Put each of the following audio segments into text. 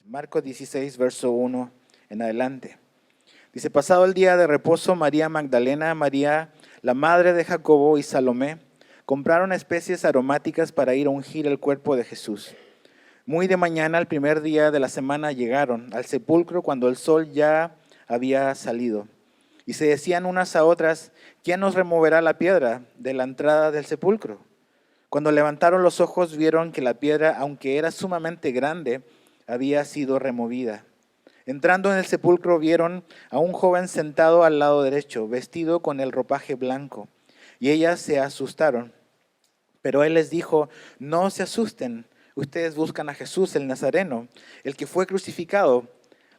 Marcos 16, verso 1 en adelante. Dice, pasado el día de reposo, María Magdalena, María, la madre de Jacobo y Salomé, compraron especies aromáticas para ir a ungir el cuerpo de Jesús. Muy de mañana, el primer día de la semana, llegaron al sepulcro cuando el sol ya había salido. Y se decían unas a otras, ¿quién nos removerá la piedra de la entrada del sepulcro? Cuando levantaron los ojos, vieron que la piedra, aunque era sumamente grande, había sido removida. Entrando en el sepulcro, vieron a un joven sentado al lado derecho, vestido con el ropaje blanco. Y ellas se asustaron. Pero él les dijo, no se asusten. Ustedes buscan a Jesús el Nazareno, el que fue crucificado.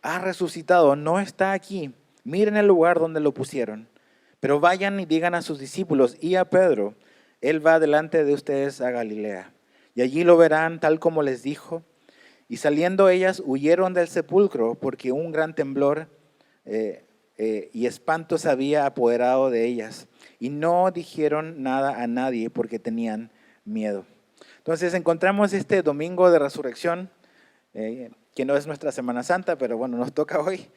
Ha resucitado, no está aquí. Miren el lugar donde lo pusieron. Pero vayan y digan a sus discípulos y a Pedro, él va delante de ustedes a Galilea. Y allí lo verán tal como les dijo. Y saliendo ellas huyeron del sepulcro porque un gran temblor y espanto se había apoderado de ellas. Y no dijeron nada a nadie porque tenían miedo. Entonces encontramos este domingo de resurrección, que no es nuestra Semana Santa, pero bueno, nos toca hoy.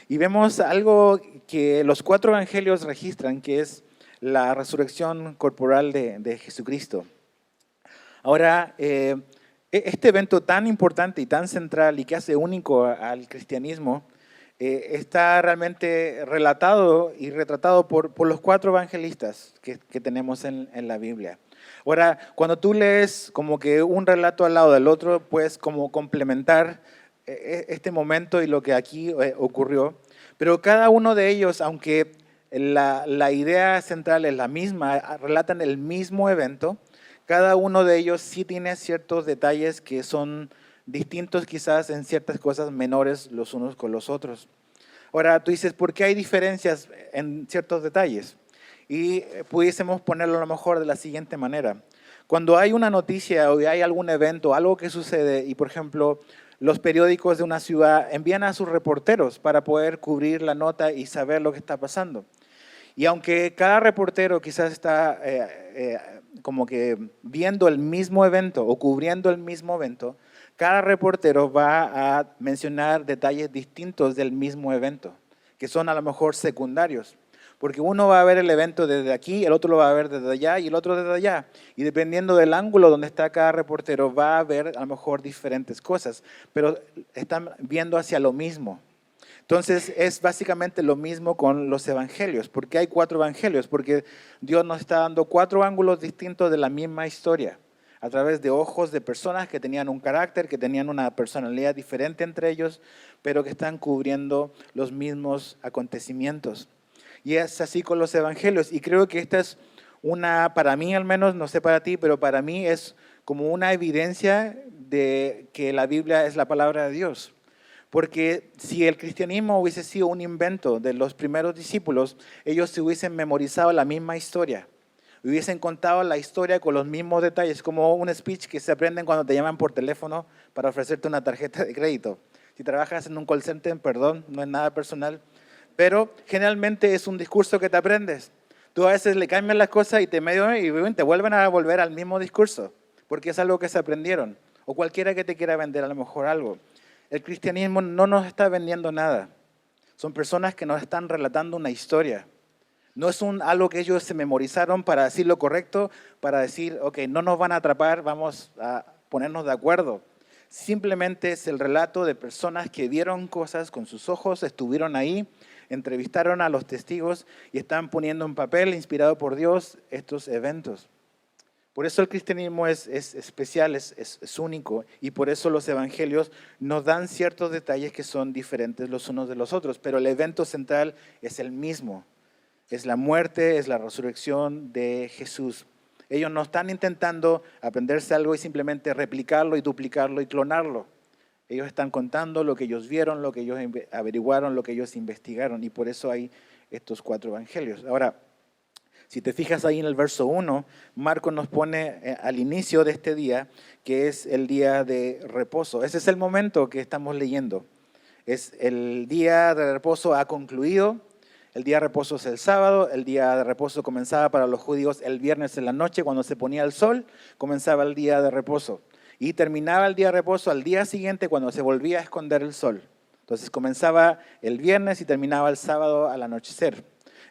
Y vemos algo que los 4 evangelios registran, que es la resurrección corporal de Jesucristo. Ahora, este evento tan importante y tan central y que hace único al cristianismo, está realmente relatado y retratado por los 4 evangelistas que tenemos en la Biblia. Ahora, cuando tú lees como que un relato al lado del otro, puedes como complementar este momento y lo que aquí ocurrió, pero cada uno de ellos, aunque la idea central es la misma, relatan el mismo evento, cada uno de ellos sí tiene ciertos detalles que son distintos quizás en ciertas cosas menores los unos con los otros. Ahora, tú dices, ¿por qué hay diferencias en ciertos detalles? Y pudiésemos ponerlo a lo mejor de la siguiente manera. Cuando hay una noticia o hay algún evento, algo que sucede y, por ejemplo, los periódicos de una ciudad envían a sus reporteros para poder cubrir la nota y saber lo que está pasando. Y aunque cada reportero quizás está como que viendo el mismo evento o cubriendo el mismo evento, cada reportero va a mencionar detalles distintos del mismo evento, que son a lo mejor secundarios. Porque uno va a ver el evento desde aquí, el otro lo va a ver desde allá y el otro desde allá. Y dependiendo del ángulo donde está cada reportero, va a ver a lo mejor diferentes cosas, pero están viendo hacia lo mismo. Entonces es básicamente lo mismo con los evangelios. ¿Por qué hay 4 evangelios? Porque Dios nos está dando 4 ángulos distintos de la misma historia, a través de ojos de personas que tenían un carácter, que tenían una personalidad diferente entre ellos, pero que están cubriendo los mismos acontecimientos. Y es así con los evangelios. Y creo que esta es para mí al menos, no sé para ti, pero para mí es como una evidencia de que la Biblia es la palabra de Dios. Porque si el cristianismo hubiese sido un invento de los primeros discípulos, ellos se hubiesen memorizado la misma historia. Hubiesen contado la historia con los mismos detalles, como un speech que se aprenden cuando te llaman por teléfono para ofrecerte una tarjeta de crédito. Si trabajas en un call center, perdón, no es nada personal, pero generalmente es un discurso que te aprendes. Tú a veces le cambias las cosas y te vuelven a volver al mismo discurso, porque es algo que se aprendieron. O cualquiera que te quiera vender a lo mejor algo. El cristianismo no nos está vendiendo nada. Son personas que nos están relatando una historia. No es algo que ellos se memorizaron para decir lo correcto, para decir, ok, no nos van a atrapar, vamos a ponernos de acuerdo. Simplemente es el relato de personas que vieron cosas con sus ojos, estuvieron ahí, entrevistaron a los testigos y están poniendo en papel, inspirado por Dios, estos eventos. Por eso el cristianismo es especial, es único, y por eso los evangelios nos dan ciertos detalles que son diferentes los unos de los otros, pero el evento central es el mismo, es la muerte, es la resurrección de Jesús. Ellos no están intentando aprenderse algo y simplemente replicarlo y duplicarlo y clonarlo. Ellos están contando lo que ellos vieron, lo que ellos averiguaron, lo que ellos investigaron, y por eso hay estos 4 evangelios. Ahora, si te fijas ahí en el verso 1, Marcos nos pone al inicio de este día, que es el día de reposo. Ese es el momento que estamos leyendo. El día de reposo ha concluido, el día de reposo es el sábado, el día de reposo comenzaba para los judíos el viernes en la noche, cuando se ponía el sol, comenzaba el día de reposo. y terminaba el día de reposo al día siguiente cuando se volvía a esconder el sol. Entonces comenzaba el viernes y terminaba el sábado al anochecer.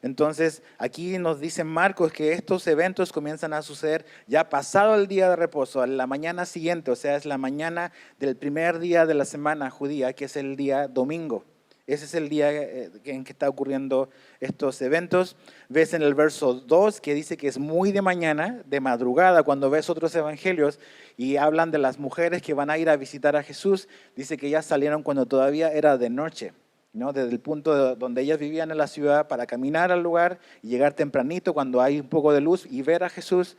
Entonces aquí nos dice Marcos que estos eventos comienzan a suceder ya pasado el día de reposo, a la mañana siguiente, o sea, es la mañana del primer día de la semana judía, que es el día domingo. Ese es el día en que está ocurriendo estos eventos. Ves en el verso 2 que dice que es muy de mañana, de madrugada, cuando ves otros evangelios y hablan de las mujeres que van a ir a visitar a Jesús, dice que ellas salieron cuando todavía era de noche, ¿no? Desde el punto donde ellas vivían en la ciudad para caminar al lugar y llegar tempranito cuando hay un poco de luz y ver a Jesús,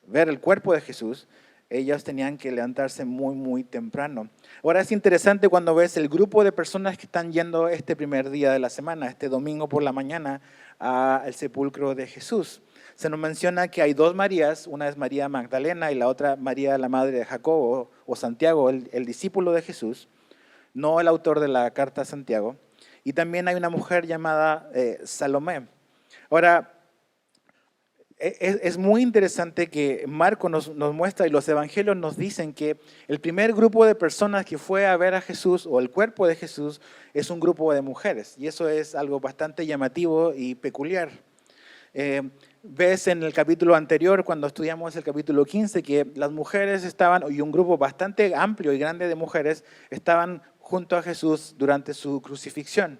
ver el cuerpo de Jesús. Ellas tenían que levantarse muy, muy temprano. Ahora es interesante cuando ves el grupo de personas que están yendo este primer día de la semana, este domingo por la mañana, al sepulcro de Jesús. Se nos menciona que hay dos Marías, una es María Magdalena y la otra María, la madre de Jacobo o Santiago, el discípulo de Jesús, no el autor de la carta a Santiago. Y también hay una mujer llamada Salomé. Ahora, es muy interesante que Marcos nos muestra y los evangelios nos dicen que el primer grupo de personas que fue a ver a Jesús o el cuerpo de Jesús es un grupo de mujeres. Y eso es algo bastante llamativo y peculiar. Ves en el capítulo anterior, cuando estudiamos el capítulo 15, que las mujeres estaban, y un grupo bastante amplio y grande de mujeres, estaban junto a Jesús durante su crucifixión.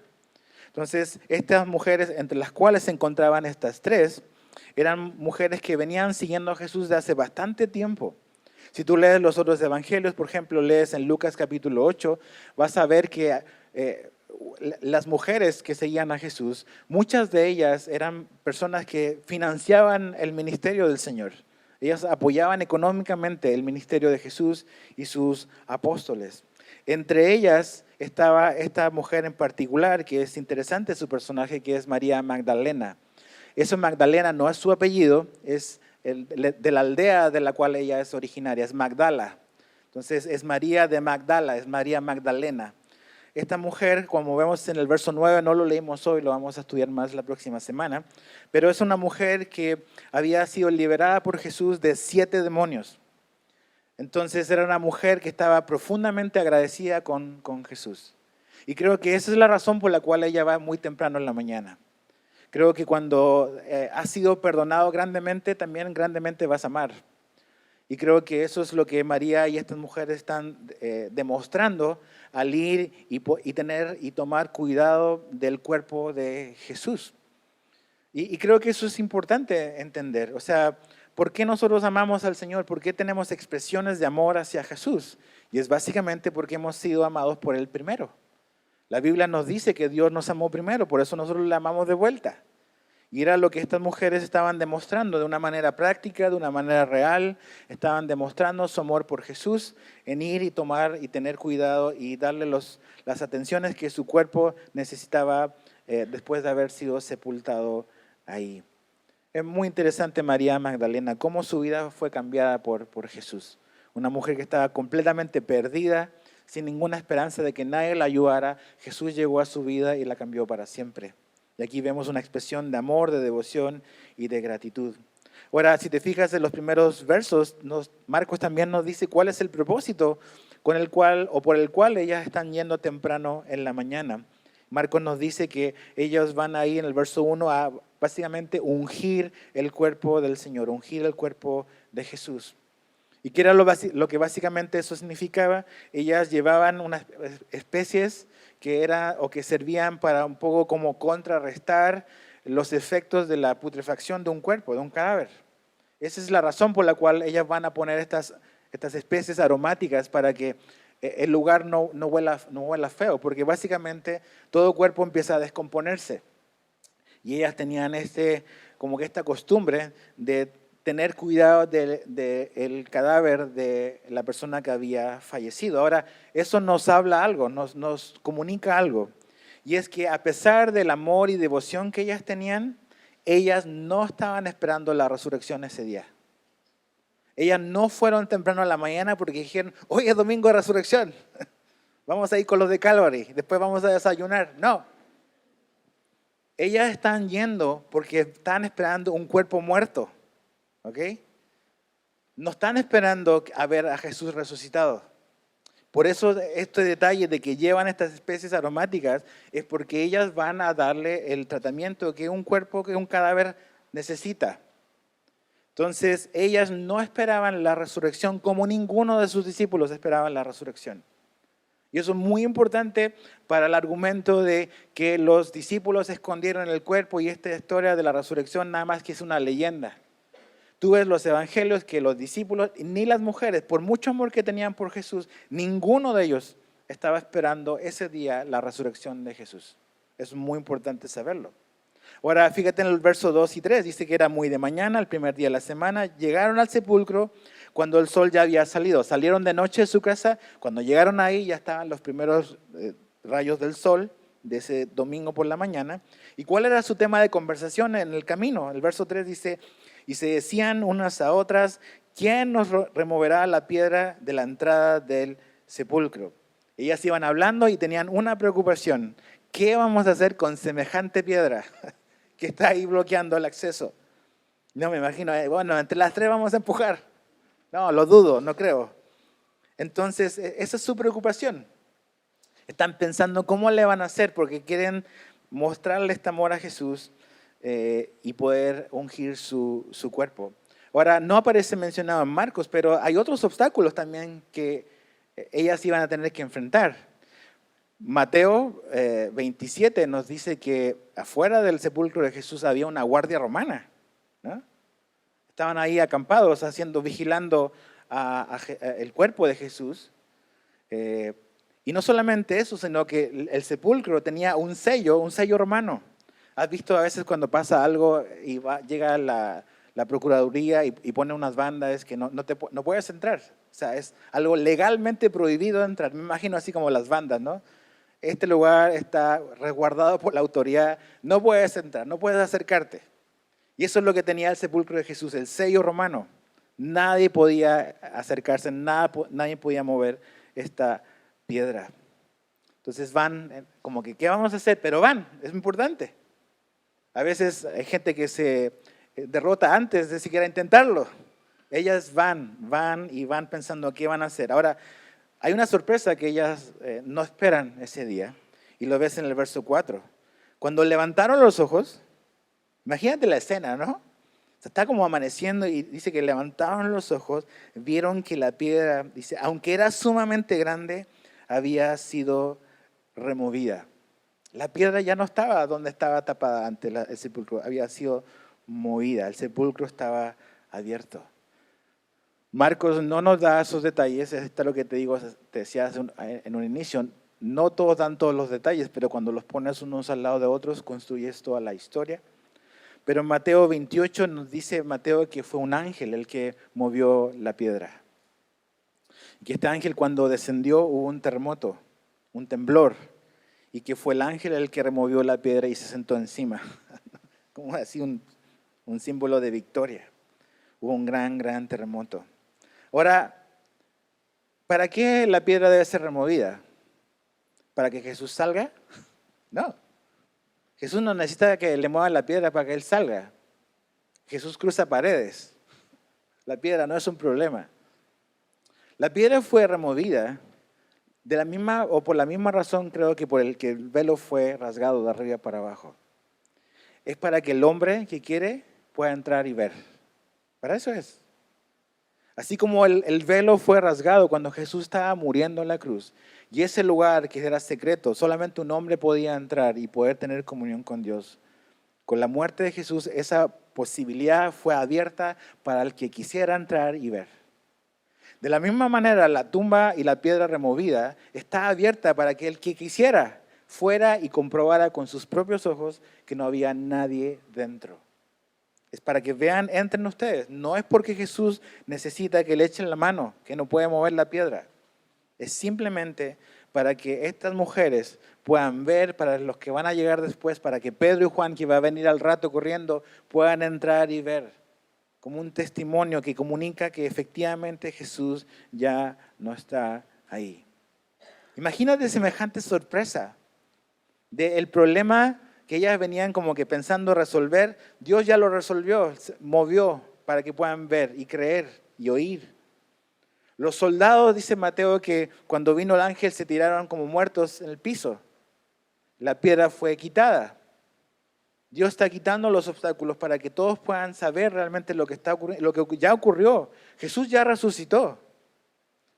Entonces, estas mujeres, entre las cuales se encontraban estas tres, eran mujeres que venían siguiendo a Jesús de hace bastante tiempo. Si tú lees los otros evangelios, por ejemplo, lees en Lucas capítulo 8, vas a ver que las mujeres que seguían a Jesús, muchas de ellas eran personas que financiaban el ministerio del Señor. Ellas apoyaban económicamente el ministerio de Jesús y sus apóstoles. Entre ellas estaba esta mujer en particular, que es interesante su personaje, que es María Magdalena. Eso Magdalena no es su apellido, es de la aldea de la cual ella es originaria, es Magdala. Entonces es María de Magdala, es María Magdalena. Esta mujer, como vemos en el verso 9, no lo leímos hoy, lo vamos a estudiar más la próxima semana, pero es una mujer que había sido liberada por Jesús de 7 demonios. Entonces era una mujer que estaba profundamente agradecida con Jesús. Y creo que esa es la razón por la cual ella va muy temprano en la mañana. Creo que cuando has sido perdonado grandemente, también grandemente vas a amar. Y creo que eso es lo que María y estas mujeres están demostrando al ir y tener y tomar cuidado del cuerpo de Jesús. Y creo que eso es importante entender. O sea, ¿por qué nosotros amamos al Señor? ¿Por qué tenemos expresiones de amor hacia Jesús? Y es básicamente porque hemos sido amados por Él primero. La Biblia nos dice que Dios nos amó primero, por eso nosotros le amamos de vuelta. Y era lo que estas mujeres estaban demostrando de una manera práctica, de una manera real. Estaban demostrando su amor por Jesús en ir y tomar y tener cuidado y darle las atenciones que su cuerpo necesitaba después de haber sido sepultado ahí. Es muy interesante María Magdalena, cómo su vida fue cambiada por Jesús. Una mujer que estaba completamente perdida, sin ninguna esperanza de que nadie la ayudara. Jesús llegó a su vida y la cambió para siempre. Y aquí vemos una expresión de amor, de devoción y de gratitud. Ahora, si te fijas en los primeros versos, Marcos también nos dice cuál es el propósito con el cual o por el cual ellas están yendo temprano en la mañana. Marcos nos dice que ellos van ahí en el verso 1 a básicamente ungir el cuerpo del Señor, ungir el cuerpo de Jesús. ¿Y qué era lo que básicamente eso significaba? Ellas llevaban unas especies que servían para un poco como contrarrestar los efectos de la putrefacción de un cuerpo, de un cadáver. Esa es la razón por la cual ellas van a poner estas especies aromáticas para que el lugar no huela feo, porque básicamente todo cuerpo empieza a descomponerse. Y ellas tenían como que esta costumbre de tener cuidado del cadáver de la persona que había fallecido. Ahora, eso nos habla algo, nos comunica algo. Y es que a pesar del amor y devoción que ellas tenían, ellas no estaban esperando la resurrección ese día. Ellas no fueron temprano a la mañana porque dijeron, hoy es domingo de resurrección, vamos a ir con los de Calvary, después vamos a desayunar. No. Ellas están yendo porque están esperando un cuerpo muerto. ¿Ok? no están esperando a ver a Jesús resucitado. Por eso este detalle de que llevan estas especies aromáticas es porque ellas van a darle el tratamiento que un cuerpo, que un cadáver necesita. Entonces, ellas no esperaban la resurrección como ninguno de sus discípulos esperaban la resurrección. Y eso es muy importante para el argumento de que los discípulos escondieron el cuerpo y esta historia de la resurrección nada más que es una leyenda. Tú ves los evangelios que los discípulos, ni las mujeres, por mucho amor que tenían por Jesús, ninguno de ellos estaba esperando ese día la resurrección de Jesús. Es muy importante saberlo. Ahora, fíjate en el verso 2 y 3, dice que era muy de mañana, el primer día de la semana, llegaron al sepulcro cuando el sol ya había salido. Salieron de noche de su casa, cuando llegaron ahí ya estaban los primeros rayos del sol de ese domingo por la mañana. ¿Y cuál era su tema de conversación en el camino? El verso 3 dice, y se decían unas a otras, ¿quién nos removerá la piedra de la entrada del sepulcro? Ellas iban hablando y tenían una preocupación. ¿Qué vamos a hacer con semejante piedra que está ahí bloqueando el acceso? No me imagino, bueno, entre las tres vamos a empujar. No, lo dudo, no creo. Entonces, esa es su preocupación. Están pensando cómo le van a hacer porque quieren mostrarle este amor a Jesús y poder ungir su cuerpo. Ahora, no aparece mencionado en Marcos, pero hay otros obstáculos también que ellas iban a tener que enfrentar. Mateo 27 nos dice que afuera del sepulcro de Jesús había una guardia romana, ¿no? Estaban ahí acampados, vigilando el cuerpo de Jesús. Y no solamente eso, sino que el sepulcro tenía un sello romano. ¿Has visto a veces cuando pasa algo y llega la procuraduría y pone unas bandas que no puedes entrar? O sea, es algo legalmente prohibido entrar. Me imagino así como las bandas, ¿no? Este lugar está resguardado por la autoridad, no puedes entrar, no puedes acercarte. Y eso es lo que tenía el sepulcro de Jesús, el sello romano. Nadie podía acercarse, nadie podía mover esta piedra. Entonces van como que, ¿qué vamos a hacer? Pero van, es importante. A veces hay gente que se derrota antes de siquiera intentarlo. Ellas van y van pensando qué van a hacer. Ahora, hay una sorpresa que ellas no esperan ese día, y lo ves en el verso 4. Cuando levantaron los ojos, imagínate la escena, ¿no? O sea, está como amaneciendo y dice que levantaron los ojos, vieron que la piedra, dice, aunque era sumamente grande, había sido removida. La piedra ya no estaba donde estaba tapada ante el sepulcro, había sido movida, el sepulcro estaba abierto. Marcos no nos da esos detalles, esto es lo que te digo, te decía en un inicio, no todos dan todos los detalles, pero cuando los pones unos al lado de otros, construyes toda la historia. Pero en Mateo 28 nos dice Mateo que fue un ángel el que movió la piedra. Y que este ángel cuando descendió hubo un terremoto, un temblor, y que fue el ángel el que removió la piedra y se sentó encima. Como así un símbolo de victoria. Hubo un gran terremoto. Ahora, ¿para qué la piedra debe ser removida? ¿Para que Jesús salga? No. Jesús no necesita que le muevan la piedra para que Él salga. Jesús cruza paredes. La piedra no es un problema. La piedra fue removida por la misma razón, creo que por el que el velo fue rasgado de arriba para abajo. Es para que el hombre que quiere pueda entrar y ver. Para eso es. Así como el velo fue rasgado cuando Jesús estaba muriendo en la cruz, y ese lugar que era secreto, solamente un hombre podía entrar y poder tener comunión con Dios. Con la muerte de Jesús, esa posibilidad fue abierta para el que quisiera entrar y ver. De la misma manera, la tumba y la piedra removida está abierta para que el que quisiera fuera y comprobara con sus propios ojos que no había nadie dentro. Es para que vean, entren ustedes. No es porque Jesús necesita que le echen la mano, que no puede mover la piedra. Es simplemente para que estas mujeres puedan ver, para los que van a llegar después, para que Pedro y Juan, que va a venir al rato corriendo, puedan entrar y ver. Como un testimonio que comunica que efectivamente Jesús ya no está ahí. Imagínate semejante sorpresa del problema que ellas venían como que pensando resolver. Dios ya lo resolvió, movió para que puedan ver y creer y oír. Los soldados, dice Mateo, que cuando vino el ángel se tiraron como muertos en el piso. La piedra fue quitada. Dios está quitando los obstáculos para que todos puedan saber realmente lo que está ocurriendo, lo que ya ocurrió. Jesús ya resucitó.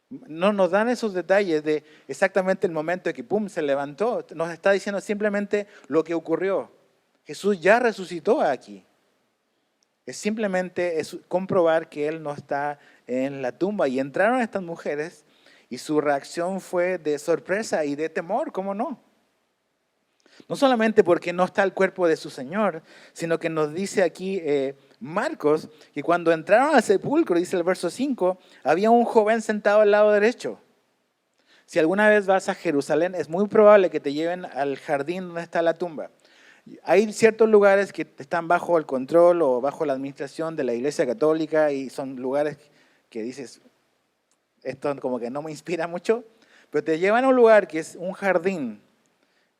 No nos dan esos detalles de exactamente el momento en que pum, se levantó. Nos está diciendo simplemente lo que ocurrió. Jesús ya resucitó aquí. Es simplemente comprobar que Él no está en la tumba. Y entraron estas mujeres y su reacción fue de sorpresa y de temor, ¿cómo no? No solamente porque no está el cuerpo de su Señor, sino que nos dice aquí Marcos que cuando entraron al sepulcro, dice el verso 5, había un joven sentado al lado derecho. Si alguna vez vas a Jerusalén, es muy probable que te lleven al jardín donde está la tumba. Hay ciertos lugares que están bajo el control o bajo la administración de la Iglesia Católica y son lugares que dices, esto como que no me inspira mucho, pero te llevan a un lugar que es un jardín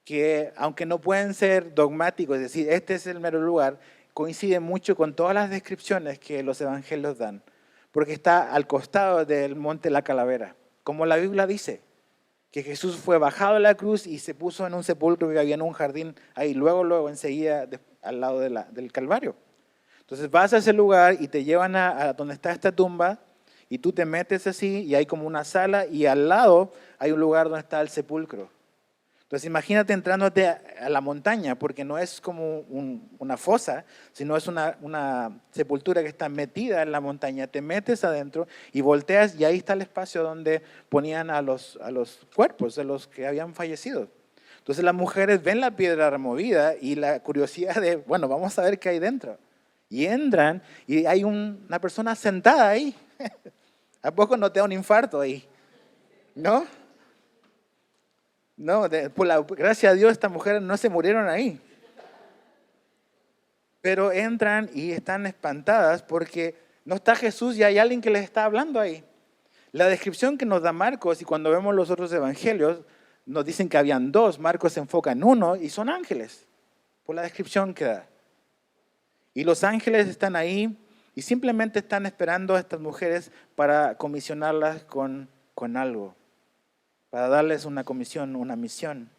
que, aunque no pueden ser dogmáticos, es decir, este es el mero lugar, coincide mucho con todas las descripciones que los evangelios dan, porque está al costado del monte La Calavera, como la Biblia dice, que Jesús fue bajado de la cruz y se puso en un sepulcro que había en un jardín ahí, luego enseguida al lado del Calvario. Entonces vas a ese lugar y te llevan a donde está esta tumba y tú te metes así y hay como una sala y al lado hay un lugar donde está el sepulcro. Entonces imagínate entrándote a la montaña, porque no es como una fosa, sino es una sepultura que está metida en la montaña. Te metes adentro y volteas y ahí está el espacio donde ponían a los cuerpos de los que habían fallecido. Entonces las mujeres ven la piedra removida y la curiosidad de, bueno, vamos a ver qué hay dentro. Y entran y hay una persona sentada ahí. ¿A poco no te da un infarto ahí? ¿No? No, por la gracia de Dios, estas mujeres no se murieron ahí. Pero entran y están espantadas porque no está Jesús y hay alguien que les está hablando ahí. La descripción que nos da Marcos y cuando vemos los otros evangelios, nos dicen que habían dos. Marcos se enfoca en uno y son ángeles, por la descripción que da. Y los ángeles están ahí y simplemente están esperando a estas mujeres para comisionarlas con algo, para darles una comisión, una misión.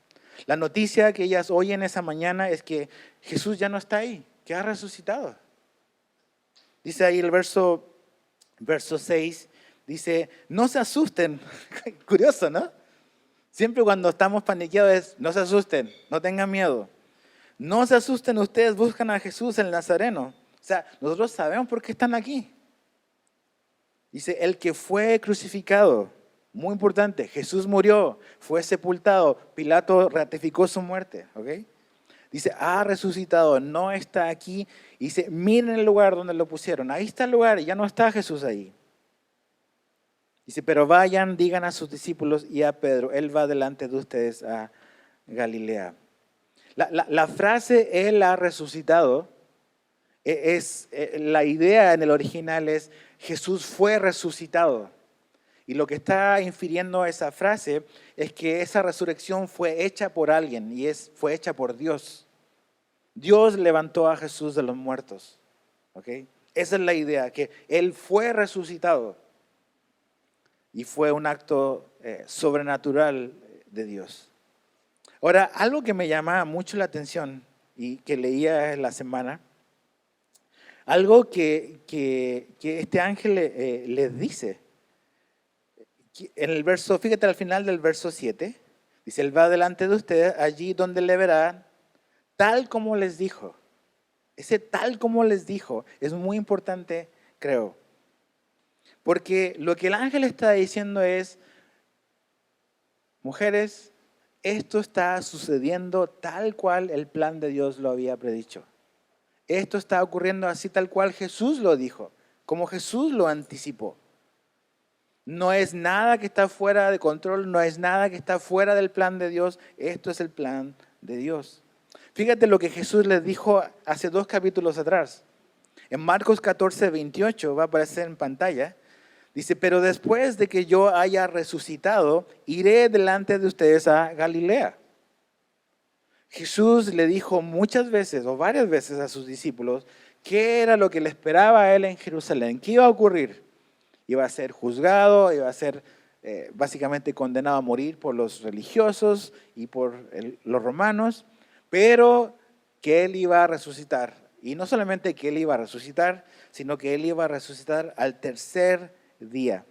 La noticia que ellas oyen esa mañana es que Jesús ya no está ahí, que ha resucitado. Dice ahí el verso 6, dice, no se asusten. Curioso, ¿no? Siempre cuando estamos paniqueados es, no se asusten, no tengan miedo. No se asusten, ustedes buscan a Jesús el Nazareno. O sea, nosotros sabemos por qué están aquí. Dice, el que fue crucificado. Muy importante, Jesús murió, fue sepultado, Pilato ratificó su muerte, ¿ok? Dice, ha resucitado, no está aquí. Dice, miren el lugar donde lo pusieron, ahí está el lugar, ya no está Jesús ahí. Dice, pero vayan, digan a sus discípulos y a Pedro, él va delante de ustedes a Galilea. La frase, él ha resucitado, la idea en el original es, Jesús fue resucitado. Y lo que está infiriendo esa frase es que esa resurrección fue hecha por alguien y fue hecha por Dios. Dios levantó a Jesús de los muertos. ¿Okay? Esa es la idea, que Él fue resucitado y fue un acto sobrenatural de Dios. Ahora, algo que me llama mucho la atención y que leía en la semana, algo que este ángel les dice. En el verso, fíjate al final del verso 7, dice, Él va delante de ustedes, allí donde le verán, tal como les dijo. Ese tal como les dijo es muy importante, creo. Porque lo que el ángel está diciendo es, mujeres, esto está sucediendo tal cual el plan de Dios lo había predicho. Esto está ocurriendo así tal cual Jesús lo dijo, como Jesús lo anticipó. No es nada que está fuera de control, no es nada que está fuera del plan de Dios. Esto es el plan de Dios. Fíjate lo que Jesús les dijo hace 2 capítulos atrás. En Marcos 14, 28, va a aparecer en pantalla. Dice, pero después de que yo haya resucitado, iré delante de ustedes a Galilea. Jesús le dijo muchas veces o varias veces a sus discípulos qué era lo que le esperaba a él en Jerusalén, qué iba a ocurrir. Iba a ser juzgado, iba a ser básicamente condenado a morir por los religiosos y por los romanos, pero que él iba a resucitar. Y no solamente que él iba a resucitar, sino que él iba a resucitar al tercer día.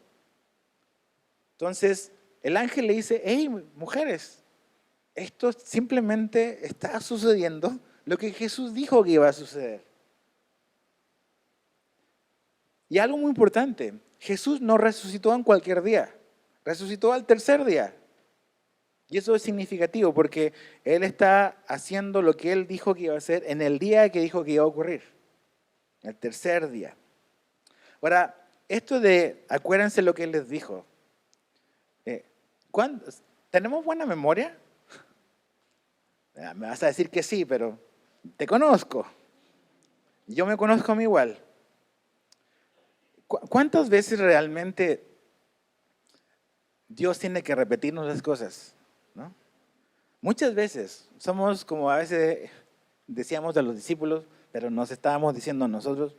Entonces, el ángel le dice, hey, mujeres, esto simplemente está sucediendo lo que Jesús dijo que iba a suceder. Y algo muy importante, Jesús no resucitó en cualquier día, resucitó al tercer día. Y eso es significativo porque Él está haciendo lo que Él dijo que iba a hacer en el día que dijo que iba a ocurrir, el tercer día. Ahora, esto de, acuérdense lo que Él les dijo. ¿Tenemos buena memoria? Me vas a decir que sí, pero te conozco. Yo me conozco a mí igual. ¿Cuántas veces realmente Dios tiene que repetirnos las cosas? ¿No? Muchas veces somos como a veces decíamos a los discípulos, pero nos estábamos diciendo a nosotros,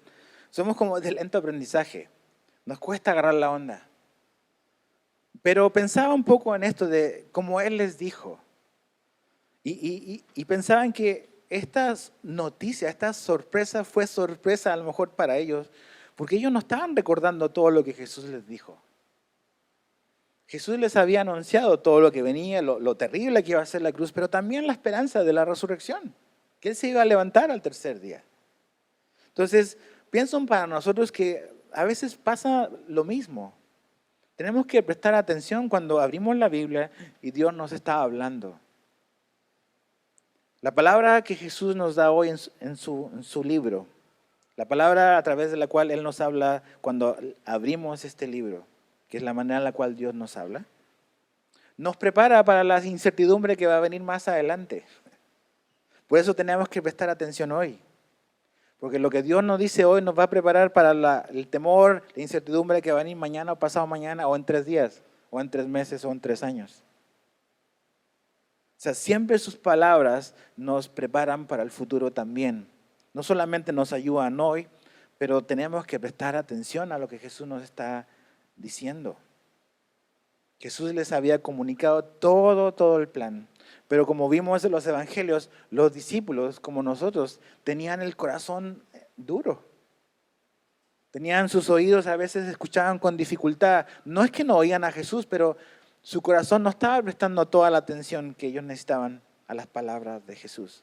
somos como de lento aprendizaje, nos cuesta agarrar la onda. Pero pensaba un poco en esto de como Él les dijo, y pensaban que estas noticias, esta sorpresa fue sorpresa a lo mejor para ellos, porque ellos no estaban recordando todo lo que Jesús les dijo. Jesús les había anunciado todo lo que venía, lo terrible que iba a ser la cruz, pero también la esperanza de la resurrección, que Él se iba a levantar al tercer día. Entonces, pienso para nosotros que a veces pasa lo mismo. Tenemos que prestar atención cuando abrimos la Biblia y Dios nos está hablando. La palabra que Jesús nos da hoy en su libro, la palabra a través de la cual Él nos habla cuando abrimos este libro, que es la manera en la cual Dios nos habla, nos prepara para la incertidumbre que va a venir más adelante. Por eso tenemos que prestar atención hoy. Porque lo que Dios nos dice hoy nos va a preparar para el temor, la incertidumbre que va a venir mañana o pasado mañana, o en 3 días, o en 3 meses, o en 3 años. O sea, siempre sus palabras nos preparan para el futuro también. No solamente nos ayudan hoy, pero tenemos que prestar atención a lo que Jesús nos está diciendo. Jesús les había comunicado todo el plan. Pero como vimos en los evangelios, los discípulos, como nosotros, tenían el corazón duro. Tenían sus oídos, a veces escuchaban con dificultad. No es que no oían a Jesús, pero su corazón no estaba prestando toda la atención que ellos necesitaban a las palabras de Jesús.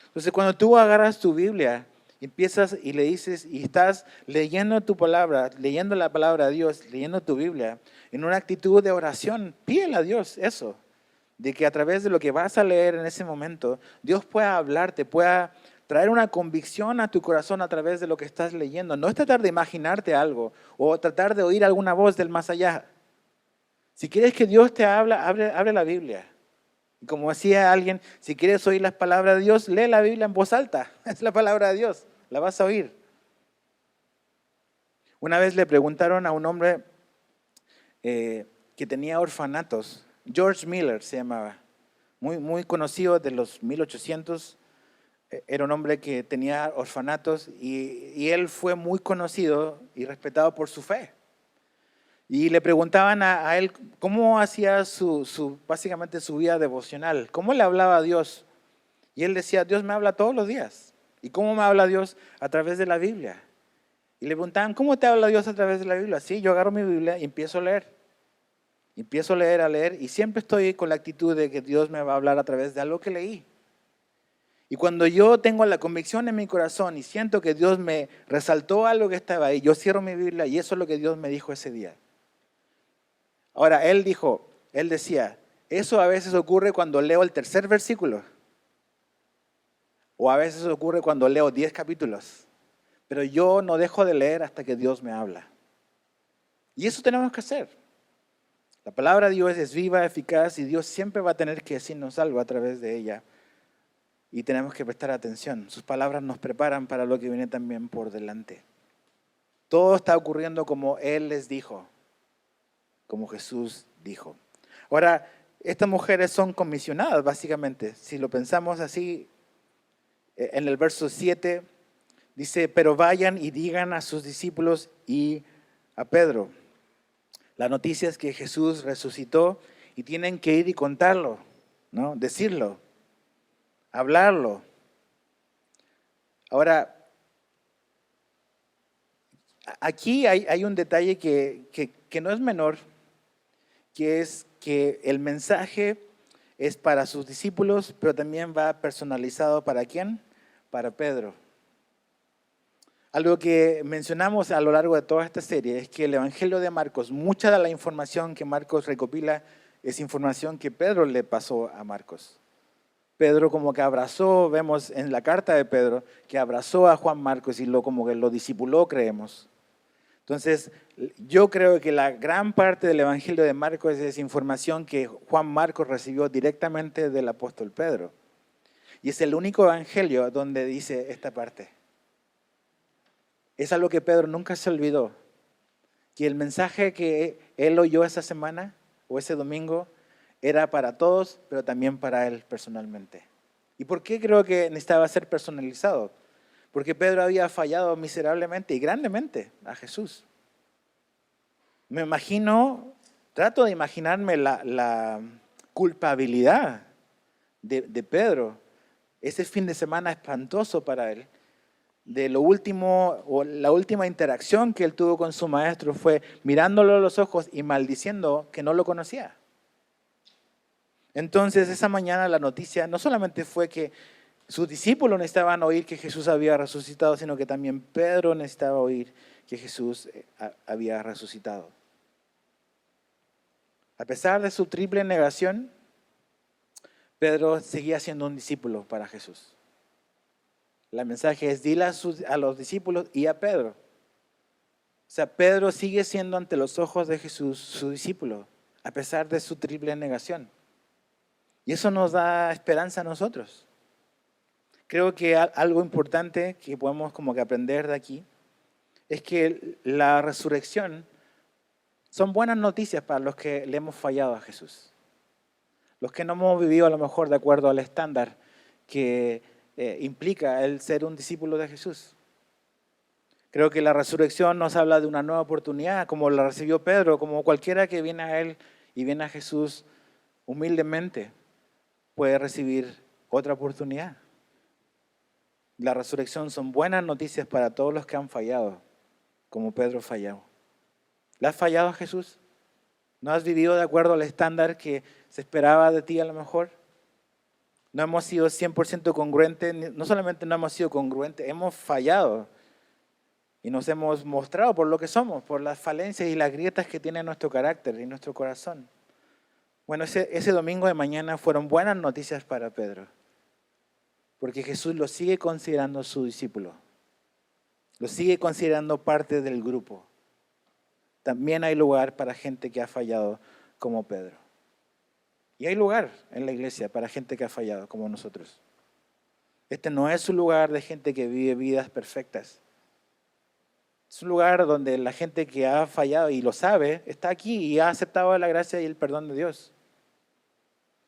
Entonces, cuando tú agarras tu Biblia, empiezas y le dices, y estás leyendo tu palabra, leyendo la palabra de Dios, leyendo tu Biblia, en una actitud de oración, pídele a Dios eso, de que a través de lo que vas a leer en ese momento, Dios pueda hablarte, pueda traer una convicción a tu corazón a través de lo que estás leyendo. No es tratar de imaginarte algo o tratar de oír alguna voz del más allá. Si quieres que Dios te hable, abre la Biblia. Y como decía alguien, si quieres oír las palabras de Dios, lee la Biblia en voz alta. Es la palabra de Dios, la vas a oír. Una vez le preguntaron a un hombre que tenía orfanatos, George Miller se llamaba, muy conocido de los 1800, era un hombre que tenía orfanatos y él fue muy conocido y respetado por su fe. Y le preguntaban a él cómo hacía básicamente su vida devocional, cómo le hablaba a Dios. Y él decía, Dios me habla todos los días. ¿Y cómo me habla Dios? A través de la Biblia. Y le preguntaban, ¿cómo te habla Dios a través de la Biblia? Sí, yo agarro mi Biblia y empiezo a leer. Empiezo a leer y siempre estoy con la actitud de que Dios me va a hablar a través de algo que leí. Y cuando yo tengo la convicción en mi corazón y siento que Dios me resaltó algo que estaba ahí, yo cierro mi Biblia y eso es lo que Dios me dijo ese día. Ahora, él decía, eso a veces ocurre cuando leo el tercer versículo. O a veces ocurre cuando leo 10 capítulos. Pero yo no dejo de leer hasta que Dios me habla. Y eso tenemos que hacer. La palabra de Dios es viva, eficaz y Dios siempre va a tener que decirnos algo a través de ella. Y tenemos que prestar atención. Sus palabras nos preparan para lo que viene también por delante. Todo está ocurriendo como Él les dijo, como Jesús dijo. Ahora, estas mujeres son comisionadas básicamente. Si lo pensamos así, en el verso 7 dice, pero vayan y digan a sus discípulos y a Pedro. La noticia es que Jesús resucitó y tienen que ir y contarlo, ¿no? Decirlo, hablarlo. Ahora, aquí hay un detalle que no es menor, que es que el mensaje es para sus discípulos, pero también va personalizado ¿para quién? Para Pedro. Algo que mencionamos a lo largo de toda esta serie es que el Evangelio de Marcos, mucha de la información que Marcos recopila es información que Pedro le pasó a Marcos. Pedro como que abrazó, vemos en la carta de Pedro, que abrazó a Juan Marcos y como que lo discipuló, creemos. Entonces, yo creo que la gran parte del Evangelio de Marcos es información que Juan Marcos recibió directamente del apóstol Pedro. Y es el único evangelio donde dice esta parte. Es algo que Pedro nunca se olvidó, que el mensaje que él oyó esa semana o ese domingo era para todos, pero también para él personalmente. ¿Y por qué creo que necesitaba ser personalizado? Porque Pedro había fallado miserablemente y grandemente a Jesús. Me imagino, trato de imaginarme la culpabilidad de Pedro, ese fin de semana espantoso para él, de lo último, o la última interacción que él tuvo con su maestro fue mirándolo a los ojos y maldiciendo que no lo conocía. Entonces esa mañana la noticia no solamente fue que sus discípulos necesitaban oír que Jesús había resucitado, sino que también Pedro necesitaba oír que Jesús había resucitado. A pesar de su triple negación, Pedro seguía siendo un discípulo para Jesús. El mensaje es, dile a los discípulos y a Pedro. O sea, Pedro sigue siendo ante los ojos de Jesús su discípulo, a pesar de su triple negación. Y eso nos da esperanza a nosotros. Creo que algo importante que podemos como que aprender de aquí es que la resurrección son buenas noticias para los que le hemos fallado a Jesús. Los que no hemos vivido a lo mejor de acuerdo al estándar que implica el ser un discípulo de Jesús. Creo que la resurrección nos habla de una nueva oportunidad, como la recibió Pedro, como cualquiera que viene a Él y viene a Jesús humildemente puede recibir otra oportunidad. La resurrección son buenas noticias para todos los que han fallado, como Pedro falló. ¿Le has fallado a Jesús? ¿No has vivido de acuerdo al estándar que se esperaba de ti a lo mejor? No hemos sido 100% congruentes, no solamente no hemos sido congruentes, hemos fallado y nos hemos mostrado por lo que somos, por las falencias y las grietas que tiene nuestro carácter y nuestro corazón. Bueno, ese domingo de mañana fueron buenas noticias para Pedro, porque Jesús lo sigue considerando su discípulo, lo sigue considerando parte del grupo. También hay lugar para gente que ha fallado como Pedro. Y hay lugar en la iglesia para gente que ha fallado como nosotros. Este no es un lugar de gente que vive vidas perfectas. Es un lugar donde la gente que ha fallado y lo sabe, está aquí y ha aceptado la gracia y el perdón de Dios.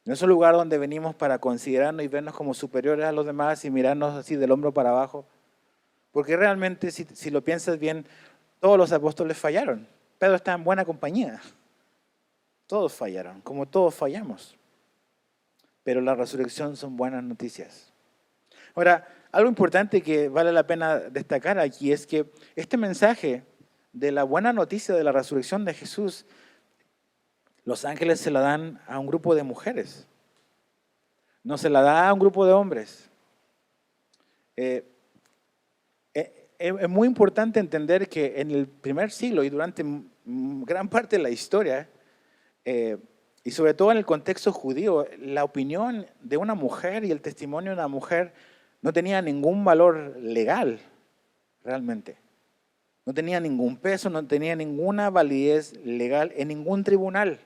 No es un lugar donde venimos para considerarnos y vernos como superiores a los demás y mirarnos así del hombro para abajo. Porque realmente, si lo piensas bien, todos los apóstoles fallaron. Pedro está en buena compañía. Todos fallaron, como todos fallamos. Pero la resurrección son buenas noticias. Ahora, algo importante que vale la pena destacar aquí es que este mensaje de la buena noticia de la resurrección de Jesús, los ángeles se la dan a un grupo de mujeres. No se la da a un grupo de hombres. Es muy importante entender que en el primer siglo y durante gran parte de la historia, y sobre todo en el contexto judío, la opinión de una mujer y el testimonio de una mujer no tenía ningún valor legal, realmente. No tenía ningún peso, no tenía ninguna validez legal en ningún tribunal.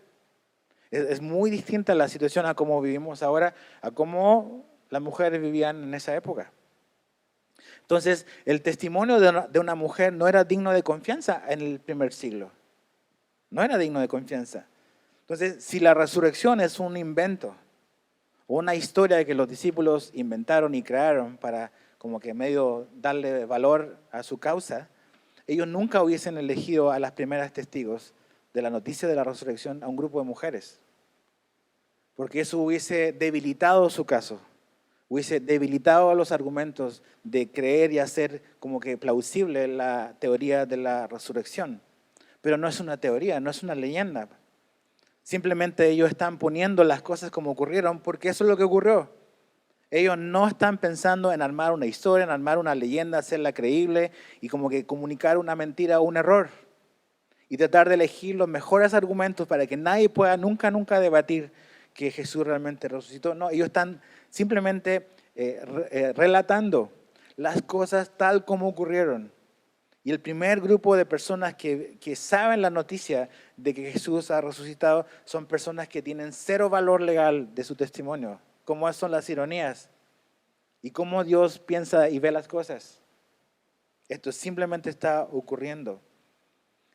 Es muy distinta la situación a cómo vivimos ahora, a cómo las mujeres vivían en esa época. Entonces, el testimonio de una mujer no era digno de confianza en el primer siglo. No era digno de confianza. Entonces, si la resurrección es un invento, o una historia que los discípulos inventaron y crearon para como que medio darle valor a su causa, ellos nunca hubiesen elegido a las primeras testigos de la noticia de la resurrección a un grupo de mujeres, porque eso hubiese debilitado su caso, hubiese debilitado los argumentos de creer y hacer como que plausible la teoría de la resurrección. Pero no es una teoría, no es una leyenda. Simplemente ellos están poniendo las cosas como ocurrieron porque eso es lo que ocurrió. Ellos no están pensando en armar una historia, en armar una leyenda, hacerla creíble y como que comunicar una mentira o un error. Y tratar de elegir los mejores argumentos para que nadie pueda nunca debatir que Jesús realmente resucitó. No, ellos están simplemente relatando las cosas tal como ocurrieron. Y el primer grupo de personas que saben la noticia de que Jesús ha resucitado son personas que tienen cero valor legal de su testimonio. ¿Cómo son las ironías? ¿Y cómo Dios piensa y ve las cosas? Esto simplemente está ocurriendo.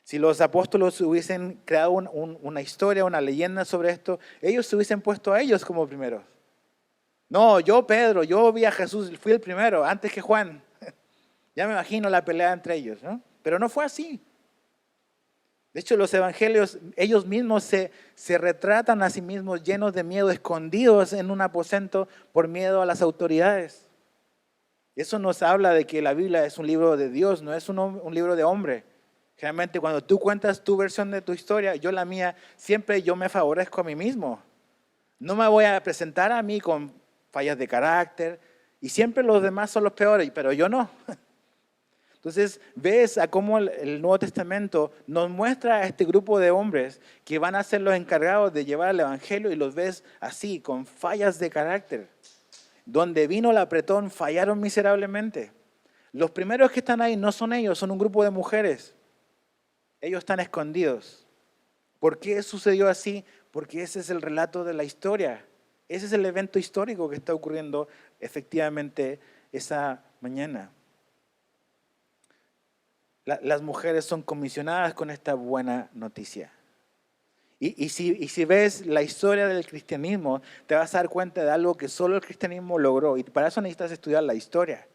Si los apóstoles hubiesen creado una historia, una leyenda sobre esto, ellos se hubiesen puesto a ellos como primeros. No, yo Pedro, yo vi a Jesús, fui el primero, antes que Juan. Ya me imagino la pelea entre ellos, ¿no? Pero no fue así. De hecho, los evangelios, ellos mismos se retratan a sí mismos llenos de miedo, escondidos en un aposento por miedo a las autoridades. Eso nos habla de que la Biblia es un libro de Dios, no es un libro de hombre. Generalmente cuando tú cuentas tu versión de tu historia, yo la mía, siempre yo me favorezco a mí mismo. No me voy a presentar a mí con fallas de carácter y siempre los demás son los peores, pero yo no. Entonces ves a cómo el Nuevo Testamento nos muestra a este grupo de hombres que van a ser los encargados de llevar el Evangelio y los ves así, con fallas de carácter. Donde vino el apretón, fallaron miserablemente. Los primeros que están ahí no son ellos, son un grupo de mujeres. Ellos están escondidos. ¿Por qué sucedió así? Porque ese es el relato de la historia. Ese es el evento histórico que está ocurriendo efectivamente esa mañana. Las mujeres son comisionadas con esta buena noticia. Y si ves la historia del cristianismo, te vas a dar cuenta de algo que solo el cristianismo logró. Y para eso necesitas estudiar la historia.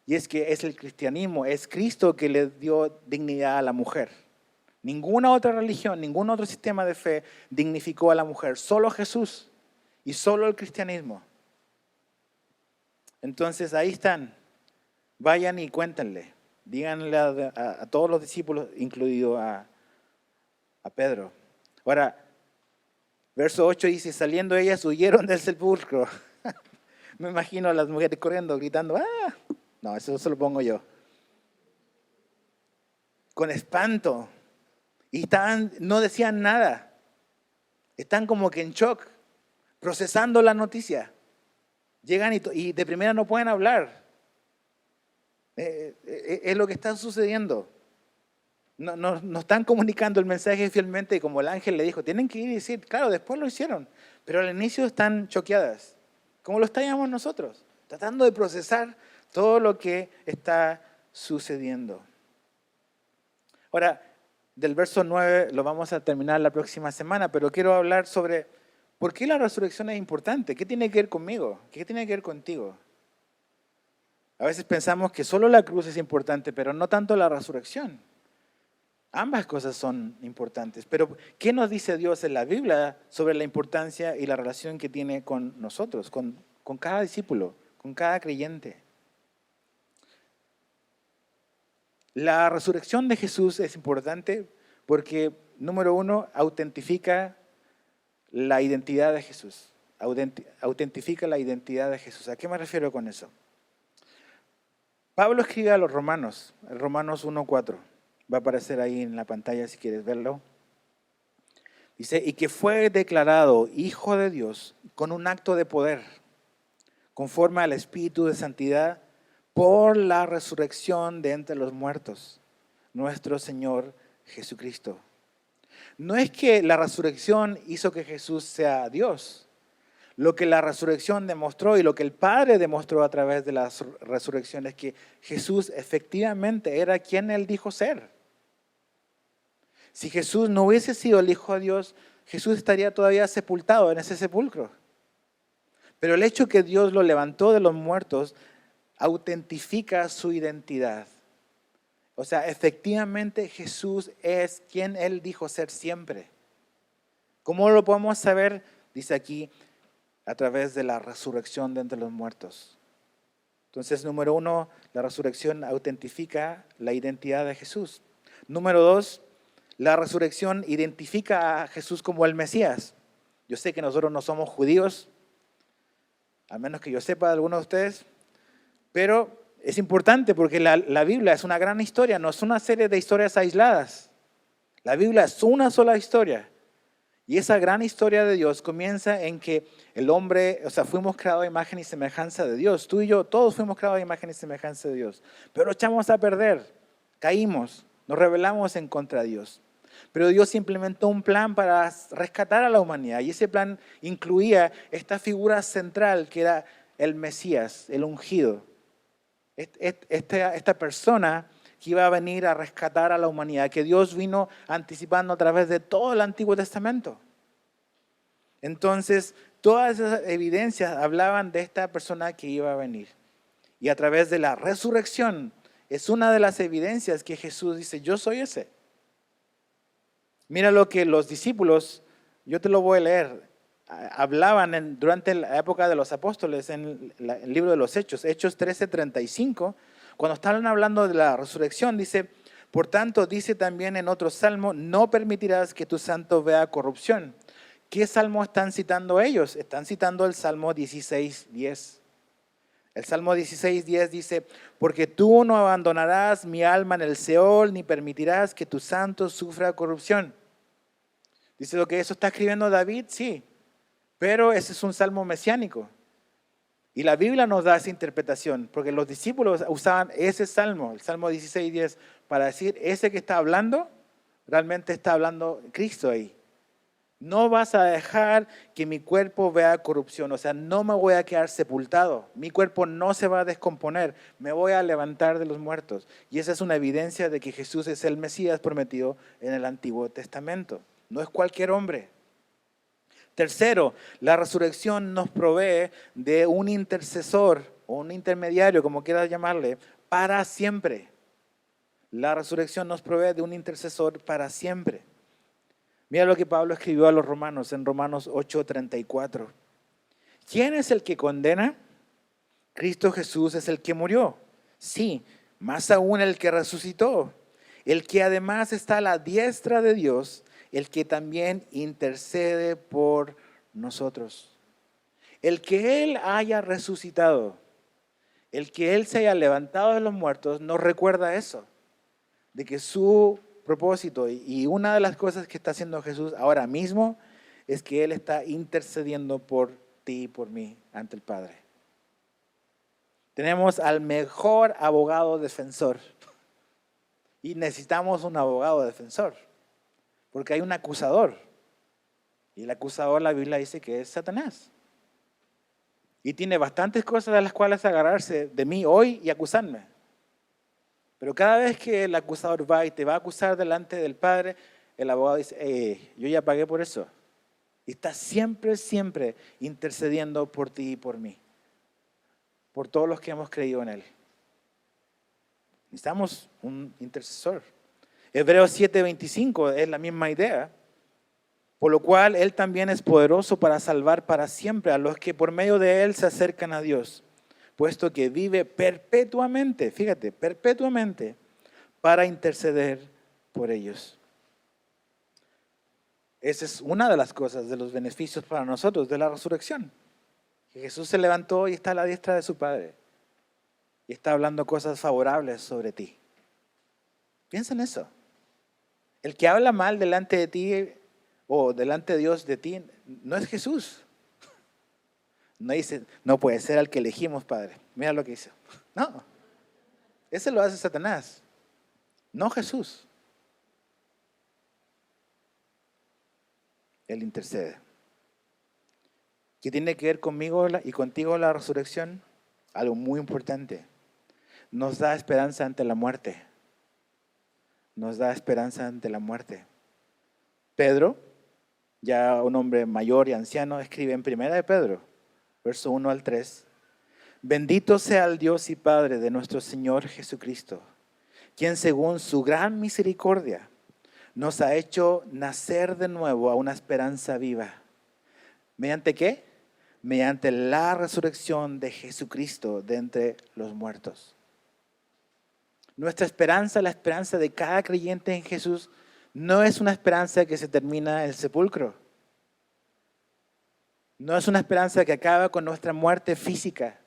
Y es que es el cristianismo, es Cristo que le dio dignidad a la mujer. Ninguna otra religión, ningún otro sistema de fe dignificó a la mujer. Solo Jesús y solo el cristianismo. Entonces ahí están. Vayan y cuéntenle. Díganle a todos los discípulos, incluido a Pedro. Ahora, verso 8 dice, saliendo ellas huyeron del sepulcro. Me imagino a las mujeres corriendo, gritando, ¡ah! No, eso se lo pongo yo. Con espanto. Y no decían nada. Están como que en shock, procesando la noticia. Llegan y de primera no pueden hablar. Es lo que está sucediendo. No están comunicando el mensaje fielmente como el ángel le dijo. Tienen que ir y decir, claro, después lo hicieron. Pero al inicio están choqueadas. Como lo estábamos nosotros. Tratando de procesar todo lo que está sucediendo. Ahora, del verso 9 lo vamos a terminar la próxima semana, pero quiero hablar sobre por qué la resurrección es importante. ¿Qué tiene que ver conmigo? ¿Qué tiene que ver contigo? A veces pensamos que solo la cruz es importante, pero no tanto la resurrección. Ambas cosas son importantes, pero ¿qué nos dice Dios en la Biblia sobre la importancia y la relación que tiene con nosotros, con cada discípulo, con cada creyente? La resurrección de Jesús es importante porque, número uno, autentifica la identidad de Jesús. Autentifica la identidad de Jesús. ¿A qué me refiero con eso? Pablo escribe a los Romanos, Romanos 1:4. Va a aparecer ahí en la pantalla si quieres verlo. Dice, y que fue declarado Hijo de Dios con un acto de poder, conforme al Espíritu de Santidad, por la resurrección de entre los muertos, nuestro Señor Jesucristo. No es que la resurrección hizo que Jesús sea Dios. Lo que la resurrección demostró y lo que el Padre demostró a través de la resurrección es que Jesús efectivamente era quien Él dijo ser. Si Jesús no hubiese sido el Hijo de Dios, Jesús estaría todavía sepultado en ese sepulcro. Pero el hecho que Dios lo levantó de los muertos autentifica su identidad. O sea, efectivamente Jesús es quien Él dijo ser siempre. ¿Cómo lo podemos saber? Dice aquí, a través de la resurrección de entre los muertos. Entonces, número 1, la resurrección autentifica la identidad de Jesús. Número 2, la resurrección identifica a Jesús como el Mesías. Yo sé que nosotros no somos judíos, a menos que yo sepa de algunos de ustedes, pero es importante porque la Biblia es una gran historia, no es una serie de historias aisladas. La Biblia es una sola historia. Y esa gran historia de Dios comienza en que el hombre, o sea, fuimos creados a imagen y semejanza de Dios. Tú y yo, todos fuimos creados a imagen y semejanza de Dios. Pero echamos a perder, caímos, nos rebelamos en contra de Dios. Pero Dios implementó un plan para rescatar a la humanidad. Y ese plan incluía esta figura central que era el Mesías, el ungido. Esta persona que iba a venir a rescatar a la humanidad, que Dios vino anticipando a través de todo el Antiguo Testamento. Entonces, todas esas evidencias hablaban de esta persona que iba a venir. Y a través de la resurrección, es una de las evidencias que Jesús dice, yo soy ese. Mira lo que los discípulos, yo te lo voy a leer, hablaban durante la época de los apóstoles en el libro de los Hechos, Hechos 13:35, cuando estaban hablando de la resurrección, dice, por tanto, dice también en otro salmo, no permitirás que tu santo vea corrupción. ¿Qué salmo están citando ellos? Están citando el Salmo 16:10. El Salmo 16:10 dice, porque tú no abandonarás mi alma en el Seol, ni permitirás que tu santo sufra corrupción. Dice lo que eso está escribiendo David, sí, pero ese es un salmo mesiánico. Y la Biblia nos da esa interpretación, porque los discípulos usaban ese salmo, el Salmo 16:10, para decir, ese que está hablando, realmente está hablando Cristo ahí. No vas a dejar que mi cuerpo vea corrupción, o sea, no me voy a quedar sepultado, mi cuerpo no se va a descomponer, me voy a levantar de los muertos. Y esa es una evidencia de que Jesús es el Mesías prometido en el Antiguo Testamento, no es cualquier hombre. Tercero, la resurrección nos provee de un intercesor o un intermediario, como quieras llamarle, para siempre. La resurrección nos provee de un intercesor para siempre. Mira lo que Pablo escribió a los romanos en Romanos 8:34. ¿Quién es el que condena? Cristo Jesús es el que murió. Sí, más aún el que resucitó, el que además está a la diestra de Dios, el que también intercede por nosotros. El que Él haya resucitado, el que Él se haya levantado de los muertos, nos recuerda eso, de que su propósito y una de las cosas que está haciendo Jesús ahora mismo es que Él está intercediendo por ti y por mí ante el Padre. Tenemos al mejor abogado defensor y necesitamos un abogado defensor. Porque hay un acusador. Y el acusador, la Biblia dice que es Satanás. Y tiene bastantes cosas de las cuales agarrarse de mí hoy y acusarme. Pero cada vez que el acusador va y te va a acusar delante del Padre, el abogado dice, yo ya pagué por eso. Y está siempre, siempre intercediendo por ti y por mí. Por todos los que hemos creído en Él. Necesitamos un intercesor. Hebreos 7:25 es la misma idea, por lo cual Él también es poderoso para salvar para siempre a los que por medio de Él se acercan a Dios, puesto que vive perpetuamente, fíjate, perpetuamente, para interceder por ellos. Esa es una de las cosas, de los beneficios para nosotros de la resurrección, que Jesús se levantó y está a la diestra de su Padre, y está hablando cosas favorables sobre ti. Piensa en eso. El que habla mal delante de ti o delante de Dios de ti no es Jesús. No dice, no puede ser al que elegimos, Padre. Mira lo que hizo. No, ese lo hace Satanás, no Jesús. Él intercede. ¿Qué tiene que ver conmigo y contigo la resurrección? Algo muy importante. Nos da esperanza ante la muerte. Nos da esperanza ante la muerte. Pedro, ya un hombre mayor y anciano, escribe en 1 de Pedro, verso 1 al 3, bendito sea el Dios y Padre de nuestro Señor Jesucristo, quien según su gran misericordia nos ha hecho nacer de nuevo a una esperanza viva. ¿Mediante qué? Mediante la resurrección de Jesucristo de entre los muertos. Nuestra esperanza, la esperanza de cada creyente en Jesús, no es una esperanza que se termina en el sepulcro. No es una esperanza que acaba con nuestra muerte física.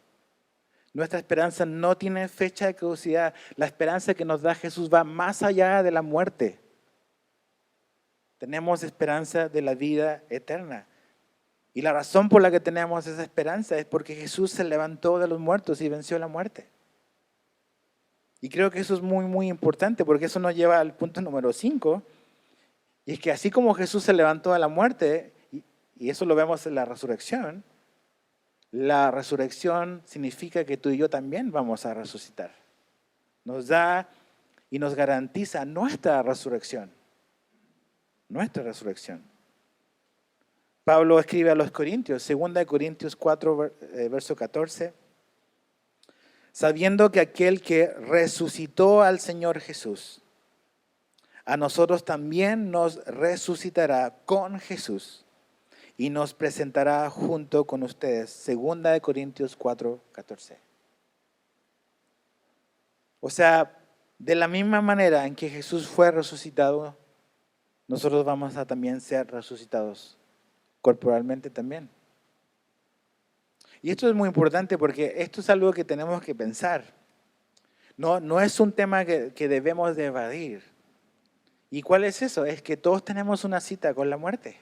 Nuestra esperanza no tiene fecha de caducidad. La esperanza que nos da Jesús va más allá de la muerte. Tenemos esperanza de la vida eterna. Y la razón por la que tenemos esa esperanza es porque Jesús se levantó de los muertos y venció la muerte. Y creo que eso es muy, muy importante, porque eso nos lleva al punto número 5. Y es que así como Jesús se levantó de la muerte, y eso lo vemos en la resurrección significa que tú y yo también vamos a resucitar. Nos da y nos garantiza nuestra resurrección. Nuestra resurrección. Pablo escribe a los Corintios, 2 Corintios 4, verso 14. Sabiendo que aquel que resucitó al Señor Jesús, a nosotros también nos resucitará con Jesús y nos presentará junto con ustedes. 2 Corintios 4, 14. O sea, de la misma manera en que Jesús fue resucitado, nosotros vamos a también ser resucitados corporalmente también. Y esto es muy importante porque esto es algo que tenemos que pensar. No es un tema que debemos de evadir. ¿Y cuál es eso? Es que todos tenemos una cita con la muerte.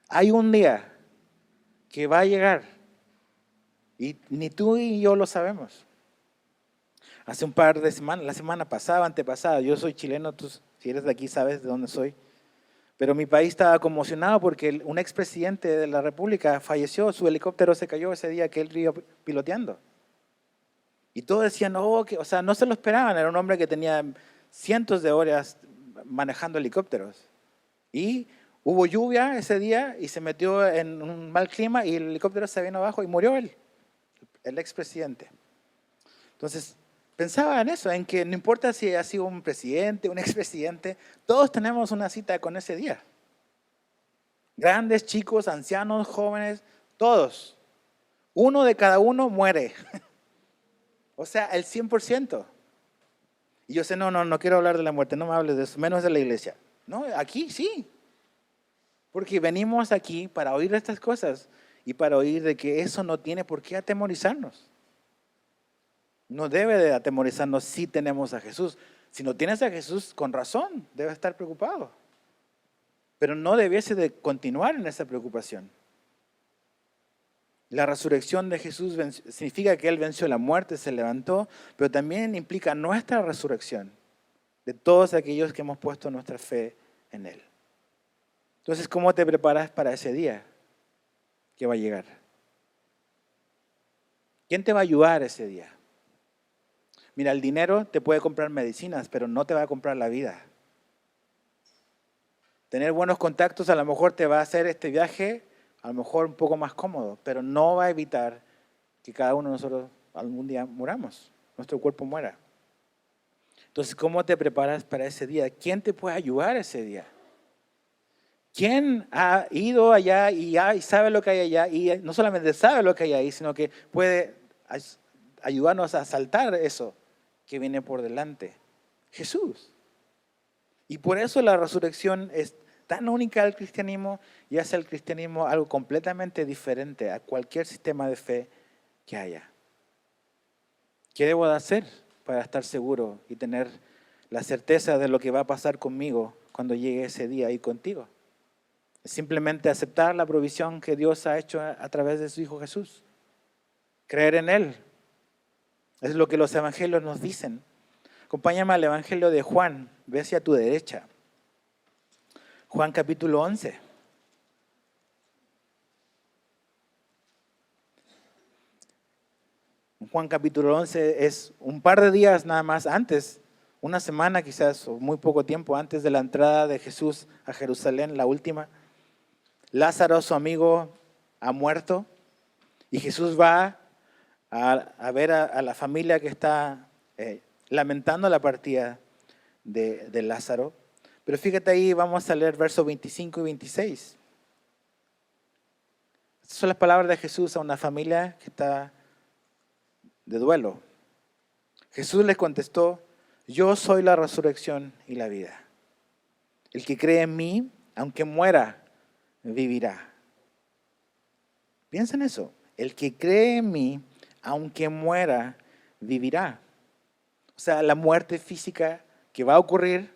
Hay un día que va a llegar y ni tú y yo lo sabemos. Hace un par de semanas, la semana pasada, antepasada, yo soy chileno, tú si eres de aquí sabes de dónde soy. Pero mi país estaba conmocionado porque un expresidente de la República falleció, su helicóptero se cayó ese día que él iba piloteando. Y todos decían, no se lo esperaban, era un hombre que tenía cientos de horas manejando helicópteros. Y hubo lluvia ese día y se metió en un mal clima y el helicóptero se vino abajo y murió él, el expresidente. Entonces, pensaba en eso, en que no importa si ha sido un presidente, un expresidente, todos tenemos una cita con ese día. Grandes, chicos, ancianos, jóvenes, todos. Uno de cada uno muere. O sea, el 100%. Y yo sé, no quiero hablar de la muerte, no me hables de eso, menos de la iglesia. No, aquí sí. Porque venimos aquí para oír estas cosas y para oír de que eso no tiene por qué atemorizarnos. No debe de atemorizarnos si tenemos a Jesús. Si no tienes a Jesús, con razón, debes estar preocupado. Pero no debiese de continuar en esa preocupación. La resurrección de Jesús significa que Él venció la muerte, se levantó, pero también implica nuestra resurrección de todos aquellos que hemos puesto nuestra fe en Él. Entonces, ¿cómo te preparas para ese día que va a llegar? ¿Quién te va a ayudar ese día? Mira, el dinero te puede comprar medicinas, pero no te va a comprar la vida. Tener buenos contactos a lo mejor te va a hacer este viaje a lo mejor un poco más cómodo, pero no va a evitar que cada uno de nosotros algún día muramos, nuestro cuerpo muera. Entonces, ¿cómo te preparas para ese día? ¿Quién te puede ayudar ese día? ¿Quién ha ido allá y sabe lo que hay allá? Y no solamente sabe lo que hay ahí, sino que puede ayudarnos a saltar eso que viene por delante. Jesús. Y por eso la resurrección es tan única al cristianismo y hace al cristianismo algo completamente diferente a cualquier sistema de fe que haya. ¿Qué debo de hacer para estar seguro y tener la certeza de lo que va a pasar conmigo cuando llegue ese día y contigo? Es simplemente aceptar la provisión que Dios ha hecho a través de su Hijo Jesús. Creer en Él. Es lo que los evangelios nos dicen. Acompáñame al evangelio de Juan. Ve hacia tu derecha. Juan capítulo 11. Juan capítulo 11 es un par de días nada más antes, una semana quizás, o muy poco tiempo antes de la entrada de Jesús a Jerusalén, la última. Lázaro, su amigo, ha muerto y Jesús va a ver a la familia que está lamentando la partida de Lázaro. Pero fíjate ahí, vamos a leer versos 25 y 26. Estas son las palabras de Jesús a una familia que está de duelo. Jesús les contestó: yo soy la resurrección y la vida. El que cree en mí, aunque muera, vivirá. Piensa en eso. El que cree en mí, aunque muera, vivirá. O sea, la muerte física que va a ocurrir,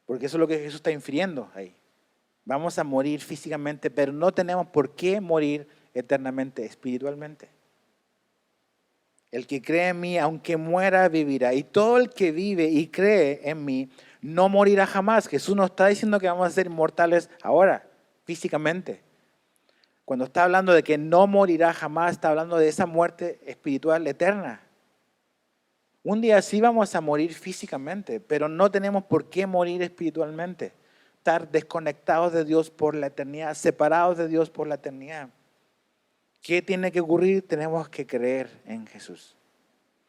porque eso es lo que Jesús está infiriendo ahí. Vamos a morir físicamente, pero no tenemos por qué morir eternamente, espiritualmente. El que cree en mí, aunque muera, vivirá. Y todo el que vive y cree en mí, no morirá jamás. Jesús no está diciendo que vamos a ser inmortales ahora, físicamente. Cuando está hablando de que no morirá jamás, está hablando de esa muerte espiritual eterna. Un día sí vamos a morir físicamente, pero no tenemos por qué morir espiritualmente. Estar desconectados de Dios por la eternidad, separados de Dios por la eternidad. ¿Qué tiene que ocurrir? Tenemos que creer en Jesús.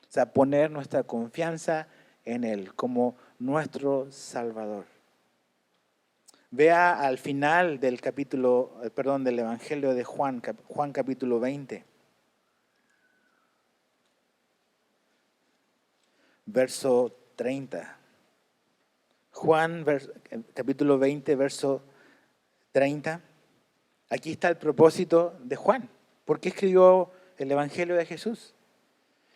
O sea, poner nuestra confianza en Él como nuestro Salvador. Vea al final del del Evangelio de Juan, Juan capítulo 20. Verso 30. Juan capítulo 20, verso 30. Aquí está el propósito de Juan. ¿Por qué escribió el Evangelio de Jesús?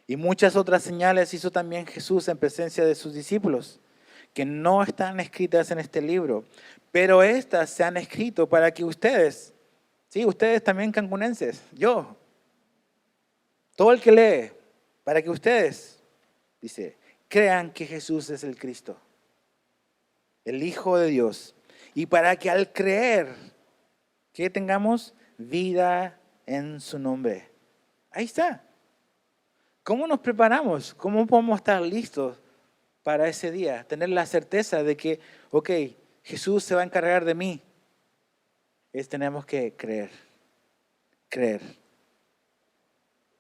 Y muchas otras señales hizo también Jesús en presencia de sus discípulos, que no están escritas en este libro, pero estas se han escrito para que ustedes, sí, ustedes también cancunenses, yo, todo el que lee, para que ustedes, dice, crean que Jesús es el Cristo, el Hijo de Dios, y para que al creer, que tengamos vida en su nombre. Ahí está. ¿Cómo nos preparamos? ¿Cómo podemos estar listos para ese día? Tener la certeza de que, ok, Jesús se va a encargar de mí. Tenemos que creer. Creer.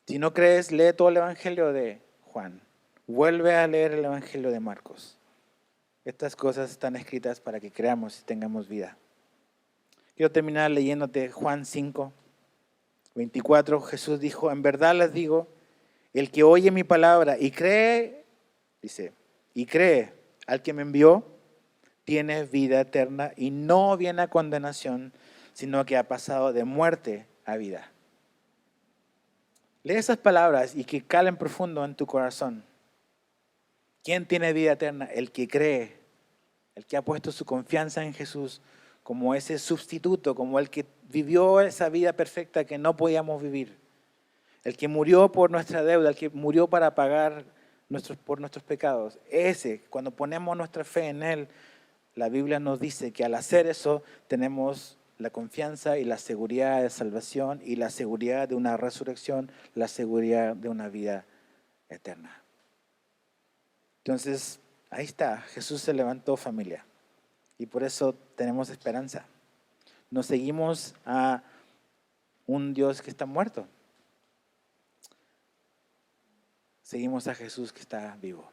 Si no crees, lee todo el Evangelio de Juan. Vuelve a leer el Evangelio de Marcos. Estas cosas están escritas para que creamos y tengamos vida. Quiero terminar leyéndote Juan 5, 24. Jesús dijo: en verdad les digo, el que oye mi palabra y cree, dice, y cree al que me envió, tiene vida eterna y no viene a condenación, sino que ha pasado de muerte a vida. Lee esas palabras y que calen profundo en tu corazón. ¿Quién tiene vida eterna? El que cree, el que ha puesto su confianza en Jesús como ese sustituto, como el que vivió esa vida perfecta que no podíamos vivir. El que murió por nuestra deuda, el que murió para pagar por nuestros pecados. Ese, cuando ponemos nuestra fe en Él, la Biblia nos dice que al hacer eso tenemos la confianza y la seguridad de salvación y la seguridad de una resurrección, la seguridad de una vida eterna. Entonces, ahí está, Jesús se levantó, familia, y por eso tenemos esperanza. No seguimos a un Dios que está muerto. Seguimos a Jesús que está vivo.